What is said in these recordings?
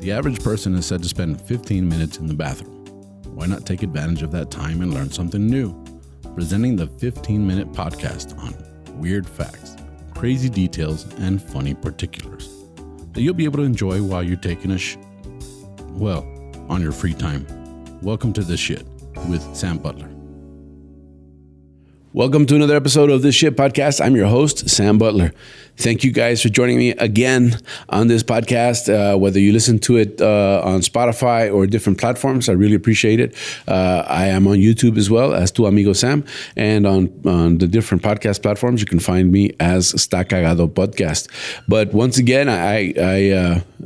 The average person is said to spend 15 minutes in the bathroom. Why not take advantage of that time and learn something new? Presenting the 15-minute podcast on weird facts, crazy details, and funny particulars that you'll be able to enjoy while you're taking a on your free time. Welcome to This Shit with Sam Butler. Welcome to another episode of This Shit Podcast. I'm your host, Sam Butler. Thank you guys for joining me again on this podcast, whether you listen to it on Spotify or different platforms. I really appreciate it. I am on YouTube as well as Tu Amigo Sam, and on the different podcast platforms, you can find me as Está Cagado Podcast. But once again, I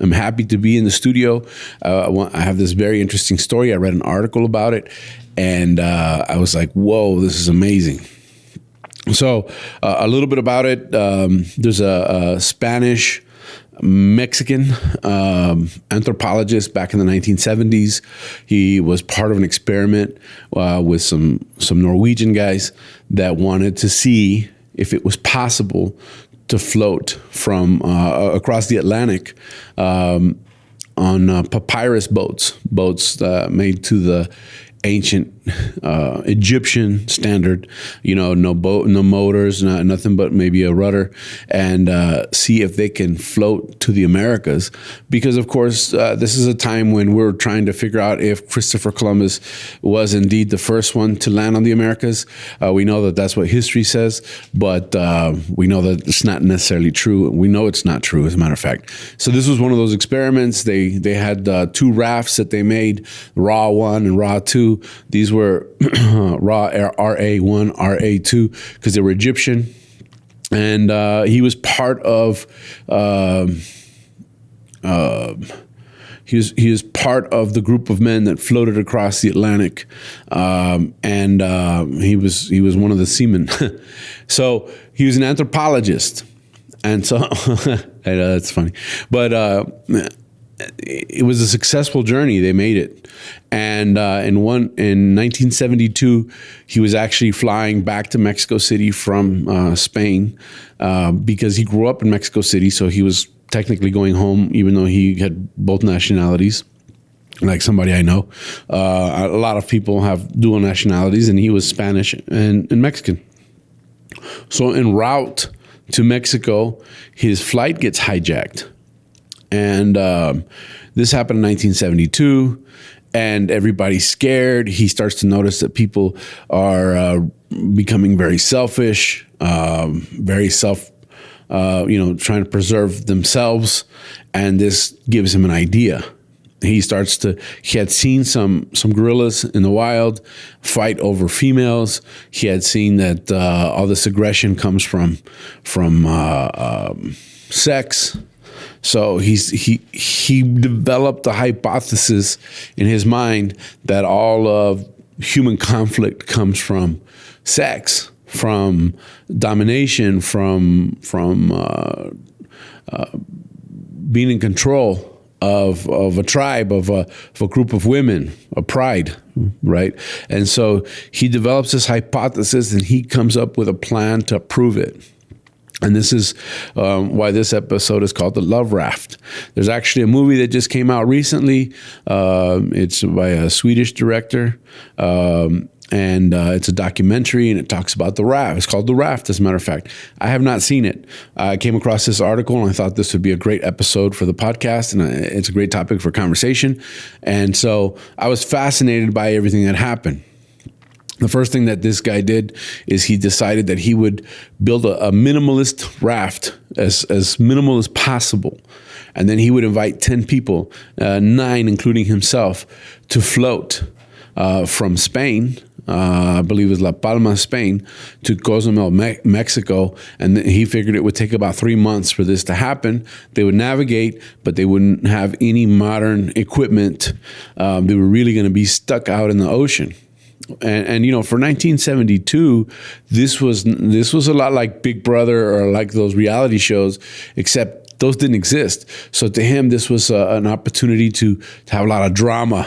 am happy to be in the studio. I have this very interesting story. I read an article about it, and I was like, whoa, this is amazing. So a little bit about it. There's a Spanish Mexican anthropologist back in the 1970s. He was part of an experiment with some Norwegian guys that wanted to see if it was possible to float from across the Atlantic on papyrus boats made to the ancient Egyptian standard, no boat, no motors, nothing but maybe a rudder, and see if they can float to the Americas. Because, of course, this is a time when we're trying to figure out if Christopher Columbus was indeed the first one to land on the Americas. We know that that's what history says, but we know that it's not necessarily true. We know it's not true, as a matter of fact. So this was one of those experiments. They had two rafts that they made, Ra 1 and Ra 2. These were Ra RA1, RA2, because they were Egyptian. And he was part of he was part of the group of men that floated across the Atlantic, and he was one of the seamen. So he was an anthropologist, and so I know that's funny, but it was a successful journey. They made it. And in 1972, he was actually flying back to Mexico City from Spain because he grew up in Mexico City. So he was technically going home, even though he had both nationalities, like somebody I know. A lot of people have dual nationalities, and he was Spanish and Mexican. So en route to Mexico, his flight gets hijacked. And this happened in 1972, and everybody's scared. He starts to notice that people are becoming very selfish, trying to preserve themselves. And this gives him an idea. He had seen some gorillas in the wild fight over females. He had seen that all this aggression comes from sex. So he developed a hypothesis in his mind that all of human conflict comes from sex, from domination, from being in control of a tribe, of a group of women, a pride, right? And so he develops this hypothesis, and he comes up with a plan to prove it. And this is why this episode is called the Love Raft. There's actually a movie that just came out recently. It's by a Swedish director, and it's a documentary, and it talks about the raft. It's called The Raft, as a matter of fact. I have not seen it. I came across this article, and I thought this would be a great episode for the podcast, and it's a great topic for conversation. And so I was fascinated by everything that happened. The first thing that this guy did is he decided that he would build a minimalist raft, as minimal as possible. And then he would invite 10 people, 9 including himself, to float from Spain, I believe it was La Palma, Spain, to Cozumel, Mexico. And he figured it would take about 3 months for this to happen. They would navigate, but they wouldn't have any modern equipment. They were really going to be stuck out in the ocean. And for 1972, this was a lot like Big Brother or like those reality shows, except those didn't exist. So to him, this was an opportunity to have a lot of drama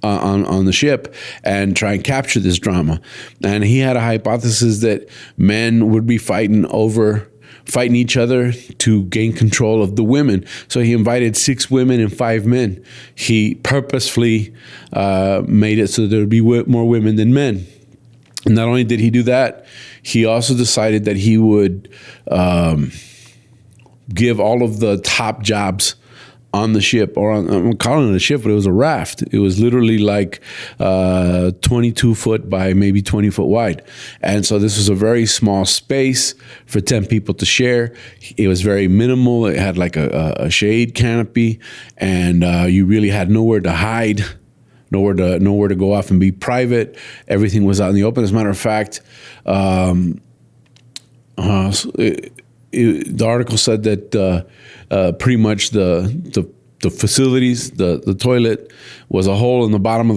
on the ship and try and capture this drama. And he had a hypothesis that men would be fighting over fighting each other to gain control of the women. So he invited 6 women and 5 men. He purposefully made it so there would be more women than men. And not only did he do that, he also decided that he would give all of the top jobs on the ship, or I'm calling it a ship, but it was a raft. It was literally like 22 foot by maybe 20 foot wide. And so this was a very small space for 10 people to share. It was very minimal. It had like a shade canopy, and you really had nowhere to hide, nowhere to go off and be private. Everything was out in the open. As a matter of fact, the article said that pretty much the facilities, the toilet was a hole in the bottom of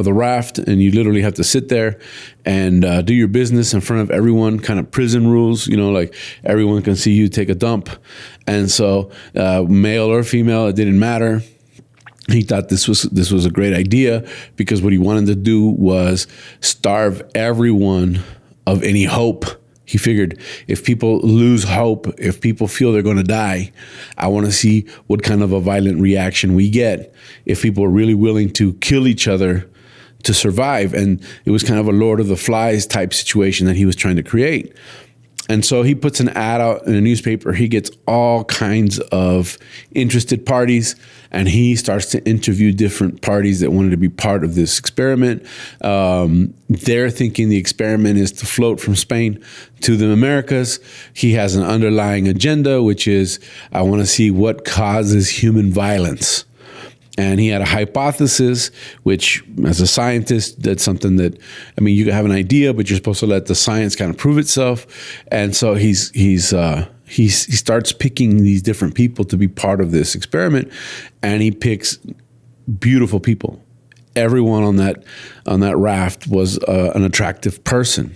the raft, and you literally have to sit there and do your business in front of everyone, kind of prison rules, like everyone can see you take a dump. And so male or female, it didn't matter. He thought this was a great idea, because what he wanted to do was starve everyone of any hope. He figured, if people lose hope, if people feel they're going to die, I want to see what kind of a violent reaction we get if people are really willing to kill each other to survive. And it was kind of a Lord of the Flies type situation that he was trying to create. And so he puts an ad out in a newspaper. He gets all kinds of interested parties, and he starts to interview different parties that wanted to be part of this experiment. They're thinking the experiment is to float from Spain to the Americas. He has an underlying agenda, which is, I want to see what causes human violence. And he had a hypothesis, which, as a scientist, that's something that, you can have an idea, but you're supposed to let the science kind of prove itself. And so he starts picking these different people to be part of this experiment, and he picks beautiful people. Everyone on that raft was an attractive person.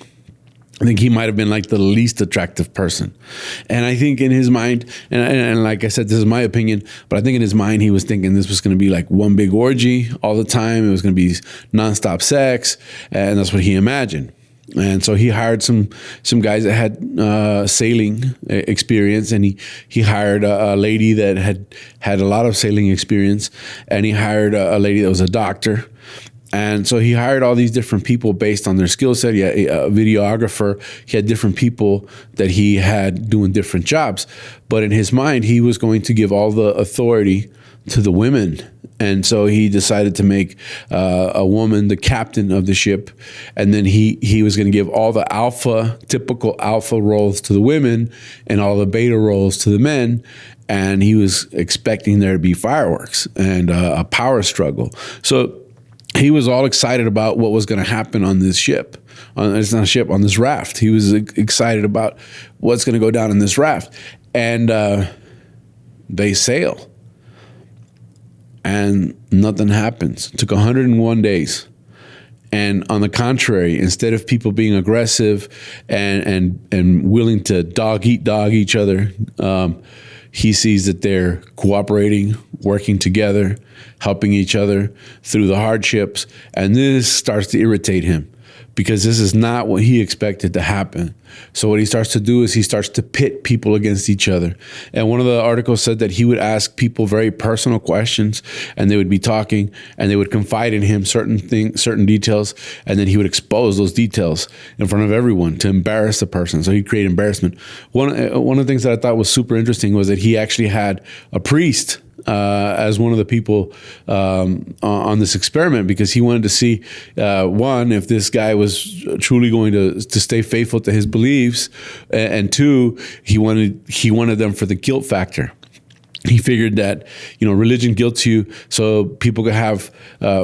I think he might have been like the least attractive person. And I think in his mind, and like I said, this is my opinion, but I think in his mind, he was thinking this was going to be like one big orgy all the time. It was going to be nonstop sex. And that's what he imagined. And so he hired some guys that had sailing experience, and he hired a lady that had a lot of sailing experience, and he hired a lady that was a doctor. And so he hired all these different people based on their skill set. He had a videographer. He had different people that he had doing different jobs. But in his mind, he was going to give all the authority to the women. And so he decided to make a woman the captain of the ship. And then he was going to give all the typical alpha roles to the women and all the beta roles to the men. And he was expecting there to be fireworks and a power struggle. So he was all excited about what was going to happen on this ship. It's not a ship, on this raft. He was excited about what's going to go down in this raft. And they sail. And nothing happens. It took 101 days. And on the contrary, instead of people being aggressive and willing to dog eat each other, he sees that they're cooperating, working together, helping each other through the hardships. And this starts to irritate him, because this is not what he expected to happen. So what he starts to do is he starts to pit people against each other. And one of the articles said that he would ask people very personal questions, and they would be talking, and they would confide in him certain details, and then he would expose those details in front of everyone to embarrass the person. So he'd create embarrassment. One of the things that I thought was super interesting was that he actually had a priest as one of the people on this experiment, because he wanted to see, one, if this guy was truly going to stay faithful to his beliefs, and two, he wanted them for the guilt factor. He figured that, religion guilts you, so people could have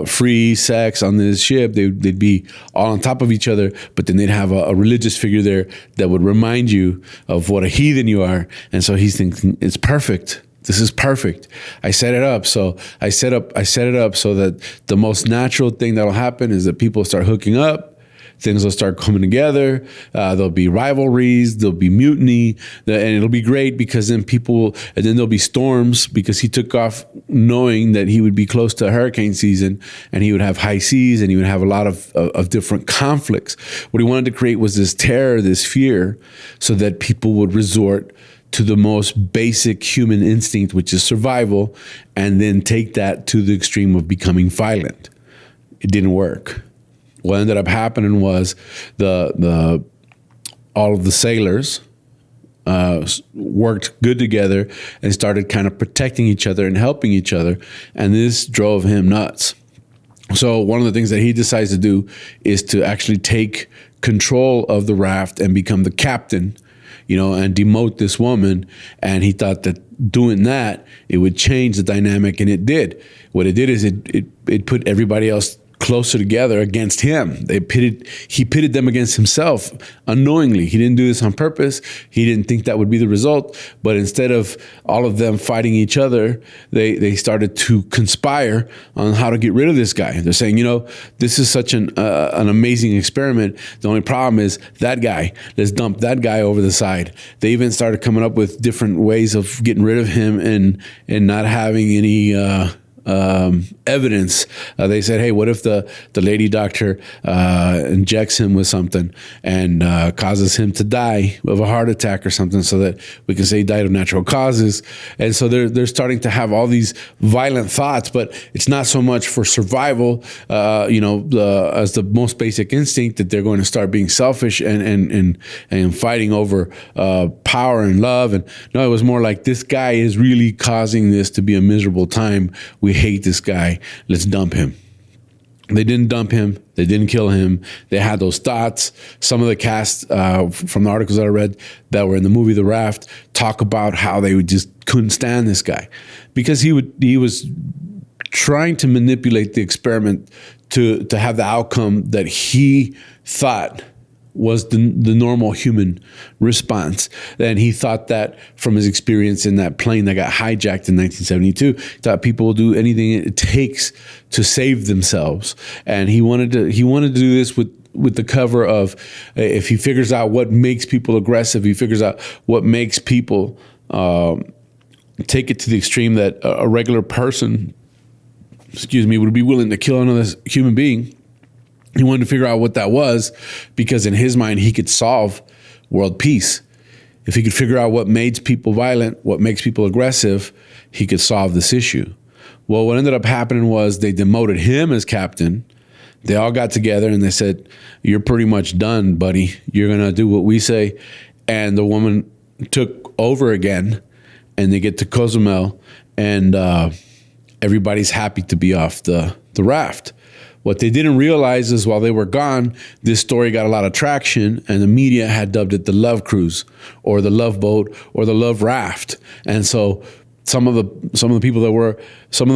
free sex on this ship. They'd be all on top of each other, but then they'd have a religious figure there that would remind you of what a heathen you are. And so he's thinking, it's perfect. This is perfect. I set it up so that the most natural thing that'll happen is that people start hooking up. things will start coming together. There'll be rivalries, there'll be mutiny, and it'll be great because then and then there'll be storms because he took off knowing that he would be close to hurricane season and he would have high seas and he would have a lot of different conflicts. What he wanted to create was this terror, this fear, so that people would resort to the most basic human instinct, which is survival, and then take that to the extreme of becoming violent. It didn't work. What ended up happening was all of the sailors worked good together and started kind of protecting each other and helping each other, and this drove him nuts. So one of the things that he decides to do is to actually take control of the raft and become the captain, and demote this woman. And he thought that doing that, it would change the dynamic, and it did. What it did is it put everybody else closer together against him. He pitted them against himself unknowingly. He didn't do this on purpose. He didn't think that would be the result. But instead of all of them fighting each other, they started to conspire on how to get rid of this guy. They're saying, this is such an amazing experiment. The only problem is that guy. Let's dump that guy over the side. They even started coming up with different ways of getting rid of him and not having any evidence. They said, hey, what if the lady doctor injects him with something and causes him to die of a heart attack or something, so that we can say he died of natural causes. And so they're starting to have all these violent thoughts, but it's not so much for survival, as the most basic instinct, that they're going to start being selfish and fighting over power and love. And no, it was more like, this guy is really causing this to be a miserable time. We hate this guy. Let's dump him. They didn't dump him. They didn't kill him. They had those thoughts. Some of the cast from the articles that I read that were in the movie The Raft talk about how they just couldn't stand this guy because he was trying to manipulate the experiment to have the outcome that he thought was the normal human response. And he thought that from his experience in that plane that got hijacked in 1972, he thought people will do anything it takes to save themselves. And he wanted to do this with the cover of, if he figures out what makes people aggressive, he figures out what makes people take it to the extreme that a regular person, would be willing to kill another human being. He wanted to figure out what that was, because in his mind, he could solve world peace. If he could figure out what makes people violent, what makes people aggressive, he could solve this issue. Well, what ended up happening was they demoted him as captain. They all got together and they said, you're pretty much done, buddy. You're going to do what we say. And the woman took over again, and they get to Cozumel, and everybody's happy to be off the raft. What they didn't realize is while they were gone, this story got a lot of traction, and the media had dubbed it the Love Cruise or the Love Boat or the Love Raft. And so some of the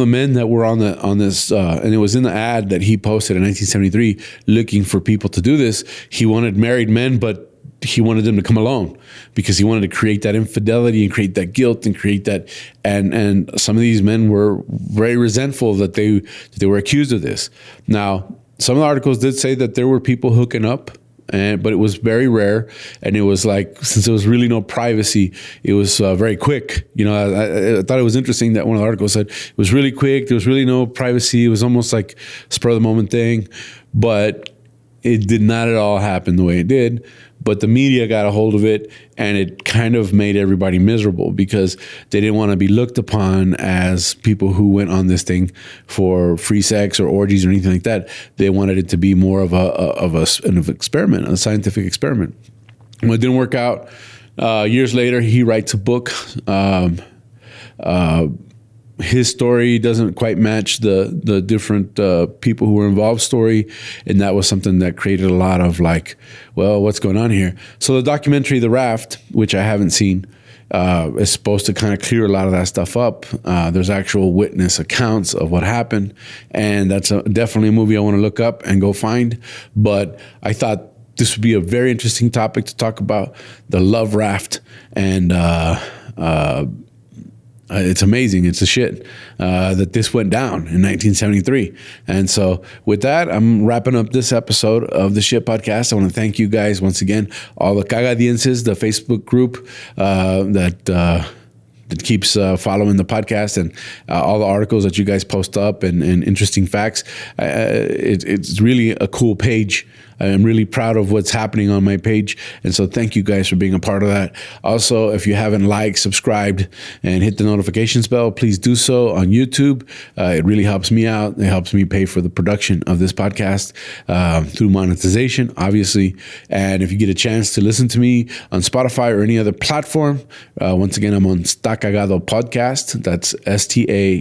men that were on this, and it was in the ad that he posted in 1973, looking for people to do this. He wanted married men, but he wanted them to come alone because he wanted to create that infidelity and create that guilt and create that. And some of these men were very resentful that they were accused of this. Now, some of the articles did say that there were people hooking up, but it was very rare. And it was like, since there was really no privacy, it was very quick. I thought it was interesting that one of the articles said it was really quick. There was really no privacy. It was almost like a spur of the moment thing, but it did not at all happen the way it did. But the media got a hold of it, and it kind of made everybody miserable because they didn't want to be looked upon as people who went on this thing for free sex or orgies or anything like that. They wanted it to be more of an experiment, a scientific experiment. When it didn't work out, years later, he writes a book. His story doesn't quite match the different people who were involved story. And that was something that created a lot of like, well, what's going on here? So the documentary, The Raft, which I haven't seen, is supposed to kind of clear a lot of that stuff up. There's actual witness accounts of what happened. And that's definitely a movie I want to look up and go find. But I thought this would be a very interesting topic to talk about, the Love Raft, and It's amazing. It's a shit that this went down in 1973. And so with that, I'm wrapping up this episode of the Shit Podcast. I want to thank you guys once again, all the Cagadienses, the Facebook group that keeps following the podcast, and all the articles that you guys post up and interesting facts. It's really a cool page. I'm really proud of what's happening on my page. And so thank you guys for being a part of that. Also, if you haven't liked, subscribed, and hit the notifications bell, please do so on YouTube. It really helps me out. It helps me pay for the production of this podcast through monetization, obviously. And if you get a chance to listen to me on Spotify or any other platform, once again, I'm on Está Cagado Podcast. That's STACAGADO.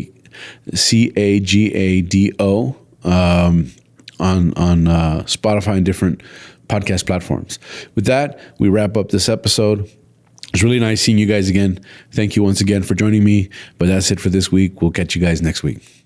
On Spotify and different podcast platforms. With that, we wrap up this episode. It's really nice seeing you guys again. Thank you once again for joining me. But that's it for this week. We'll catch you guys next week.